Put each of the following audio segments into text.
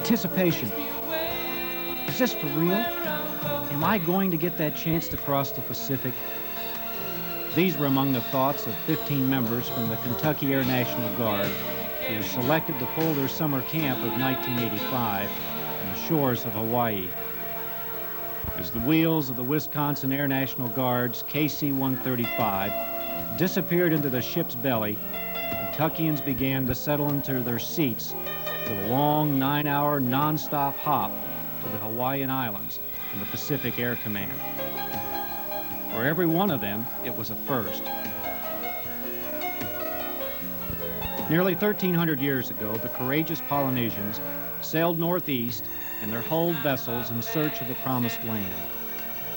Anticipation. Is this for real? Am I going to get that chance to cross the Pacific? These were among the thoughts of 15 members from the Kentucky Air National Guard who were selected to pull their summer camp of 1985 on the shores of Hawaii. As the wheels of the Wisconsin Air National Guard's KC-135 disappeared into the ship's belly, Kentuckians began to settle into their seats for the long 9-hour non-stop hop to the Hawaiian Islands and the Pacific Air Command. For every one of them, it was a first. Nearly 1,300 years ago, the courageous Polynesians sailed northeast in their hulled vessels in search of the promised land.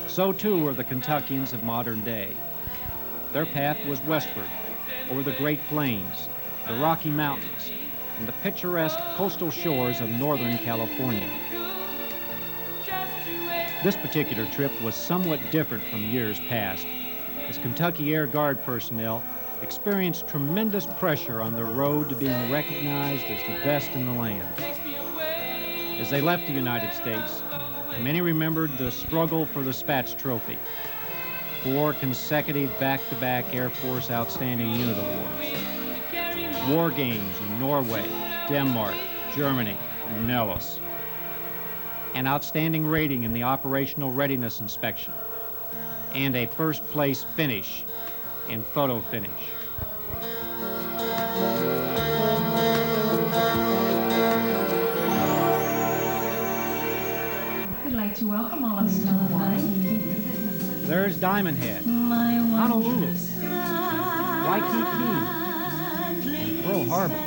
So too were the Kentuckians of modern day. Their path was westward, over the Great Plains, the Rocky Mountains, and the picturesque coastal shores of Northern California. This particular trip was somewhat different from years past, as Kentucky Air Guard personnel experienced tremendous pressure on their road to being recognized as the best in the land. As they left the United States, many remembered the struggle for the Spatz Trophy, 4 consecutive back-to-back Air Force Outstanding Unit Awards, war games in Norway, Denmark, Germany, and Nellis, an outstanding rating in the Operational Readiness Inspection, and a first-place finish in photo finish. I'd like to welcome all of us to Hawaii. There's Diamond Head, Honolulu, Waikiki, and Pearl Harbor.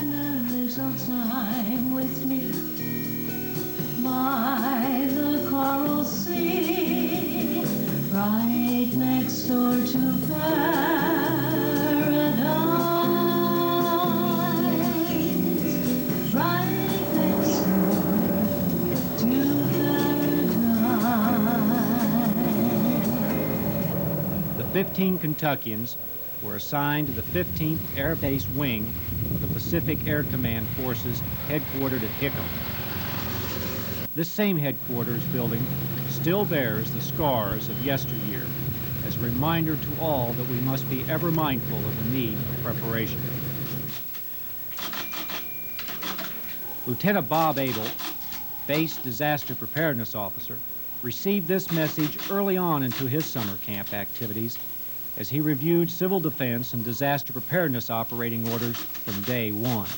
By the coral sea, right next door to paradise, right next door to paradise. The 15 Kentuckians were assigned to the 15th Air Base Wing of the Pacific Air Command Forces headquartered at Hickam. This same headquarters building still bears the scars of yesteryear as a reminder to all that we must be ever mindful of the need for preparation. Lieutenant Bob Abel, Base Disaster Preparedness Officer, received this message early on into his summer camp activities as he reviewed civil defense and disaster preparedness operating orders from day one.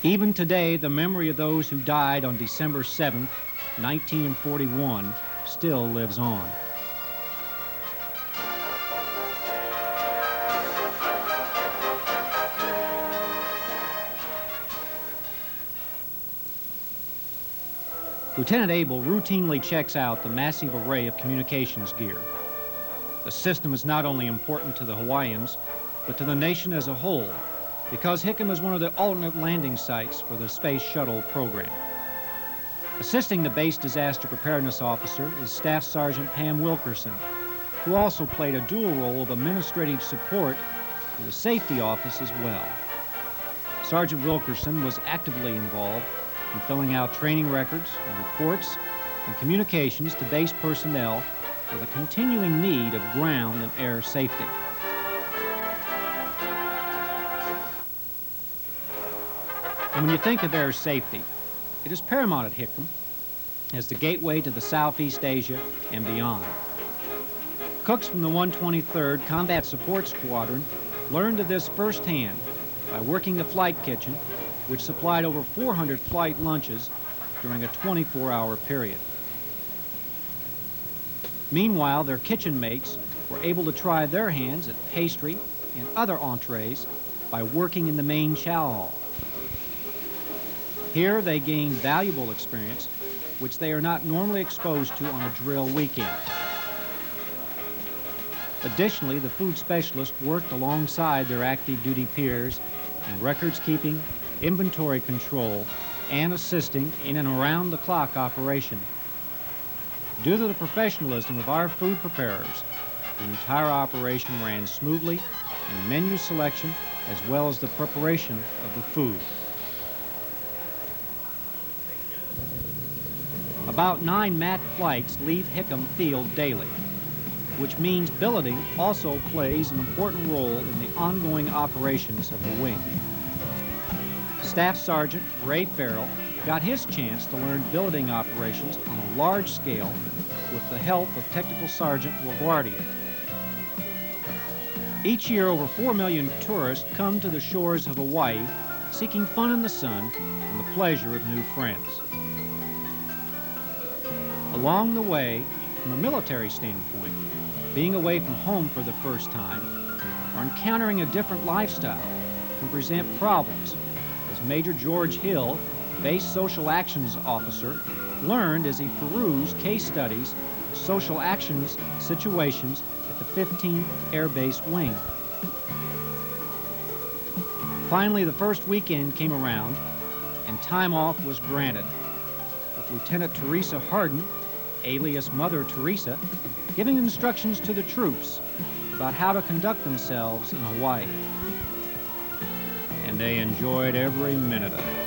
Even today, the memory of those who died on December 7th, 1941, still lives on. Lieutenant Abel routinely checks out the massive array of communications gear. The system is not only important to the Hawaiians, but to the nation as a whole, because Hickam is one of the alternate landing sites for the Space Shuttle program. Assisting the Base Disaster Preparedness Officer is Staff Sergeant Pam Wilkerson, who also played a dual role of administrative support to the Safety Office as well. Sergeant Wilkerson was actively involved in filling out training records and reports and communications to base personnel for the continuing need of ground and air safety. And when you think of air safety, it is paramount at Hickam as the gateway to the Southeast Asia and beyond. Cooks from the 123rd Combat Support Squadron learned of this firsthand by working the flight kitchen, which supplied over 400 flight lunches during a 24-hour period. Meanwhile, their kitchen mates were able to try their hands at pastry and other entrees by working in the main chow hall. Here they gained valuable experience, which they are not normally exposed to on a drill weekend. Additionally, the food specialist worked alongside their active duty peers in records keeping, inventory control, and assisting in and around the clock operation. Due to the professionalism of our food preparers, the entire operation ran smoothly in menu selection as well as the preparation of the food. About 9 MAC flights leave Hickam Field daily, which means billeting also plays an important role in the ongoing operations of the wing. Staff Sergeant Ray Farrell got his chance to learn billeting operations on a large scale with the help of Technical Sergeant LaGuardia. Each year, over 4 million tourists come to the shores of Hawaii seeking fun in the sun and the pleasure of new friends. Along the way, from a military standpoint, being away from home for the first time or encountering a different lifestyle can present problems, as Major George Hill, Base Social Actions Officer, learned as he perused case studies of social actions situations at the 15th Air Base Wing. Finally, the first weekend came around and time off was granted, with Lieutenant Teresa Hardin, alias Mother Teresa, giving instructions to the troops about how to conduct themselves in Hawaii. And they enjoyed every minute of it.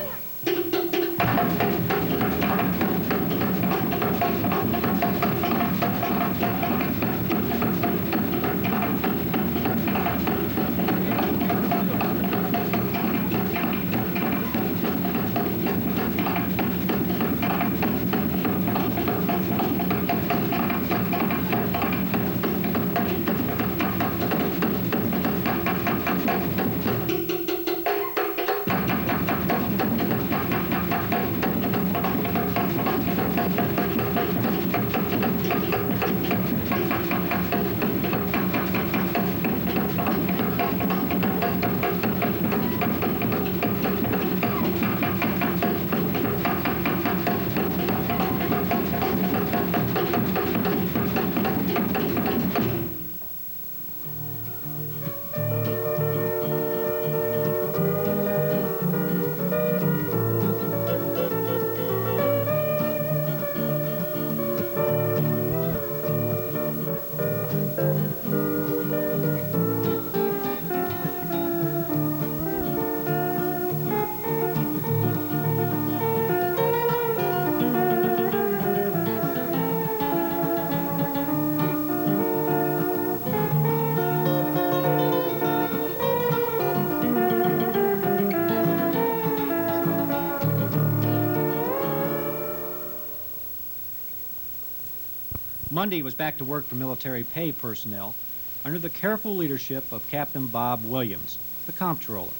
Monday was back to work for military pay personnel under the careful leadership of Captain Bob Williams, the comptroller.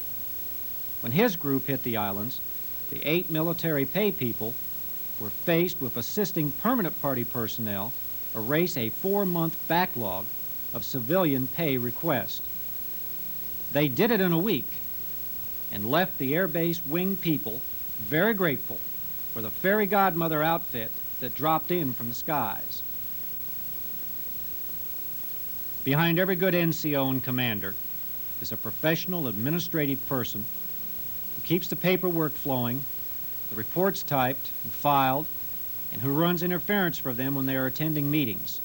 When his group hit the islands, the 8 military pay people were faced with assisting permanent party personnel erase a 4-month backlog of civilian pay requests. They did it in a week and left the Air Base wing people very grateful for the fairy godmother outfit that dropped in from the skies. Behind every good NCO and commander is a professional administrative person who keeps the paperwork flowing, the reports typed and filed, and who runs interference for them when they are attending meetings.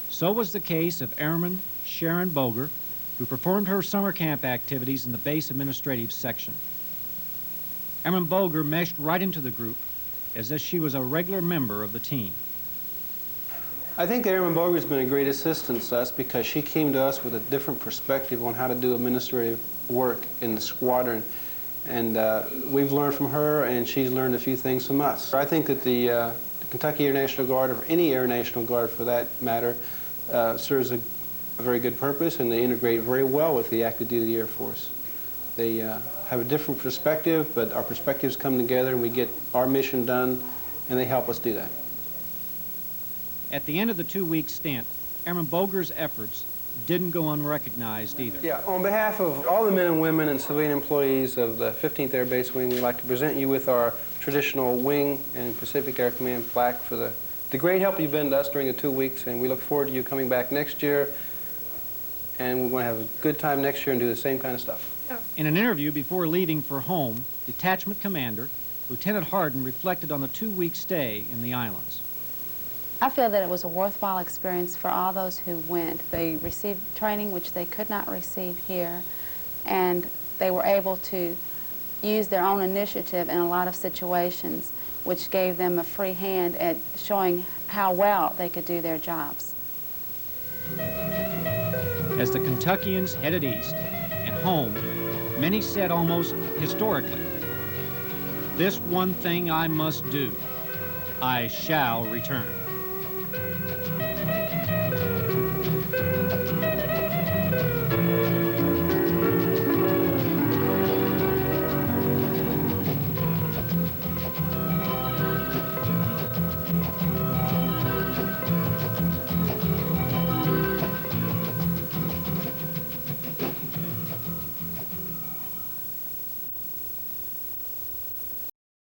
So was the case of Airman Sharon Boger, who performed her summer camp activities in the base administrative section. Airman Boger meshed right into the group as if she was a regular member of the team. I think Airman Boger has been a great assistance to us because she came to us with a different perspective on how to do administrative work in the squadron. And we've learned from her, and she's learned a few things from us. I think that the Kentucky Air National Guard, or any Air National Guard for that matter, serves a a very good purpose, and they integrate very well with the active duty Air Force. They have a different perspective, but our perspectives come together and we get our mission done, and they help us do that. At the end of the 2-week stint, Airman Boger's efforts didn't go unrecognized either. Yeah, on behalf of all the men and women and civilian employees of the 15th Air Base Wing, we'd like to present you with our traditional Wing and Pacific Air Command plaque for the great help you've been to us during the 2 weeks, and we look forward to you coming back next year, and we're going to have a good time next year and do the same kind of stuff. In an interview before leaving for home, Detachment Commander Lieutenant Harden reflected on the 2-week stay in the islands. I feel that it was a worthwhile experience for all those who went. They received training which they could not receive here, and they were able to use their own initiative in a lot of situations, which gave them a free hand at showing how well they could do their jobs. As the Kentuckians headed east and home, many said almost historically, "This one thing I must do, I shall return."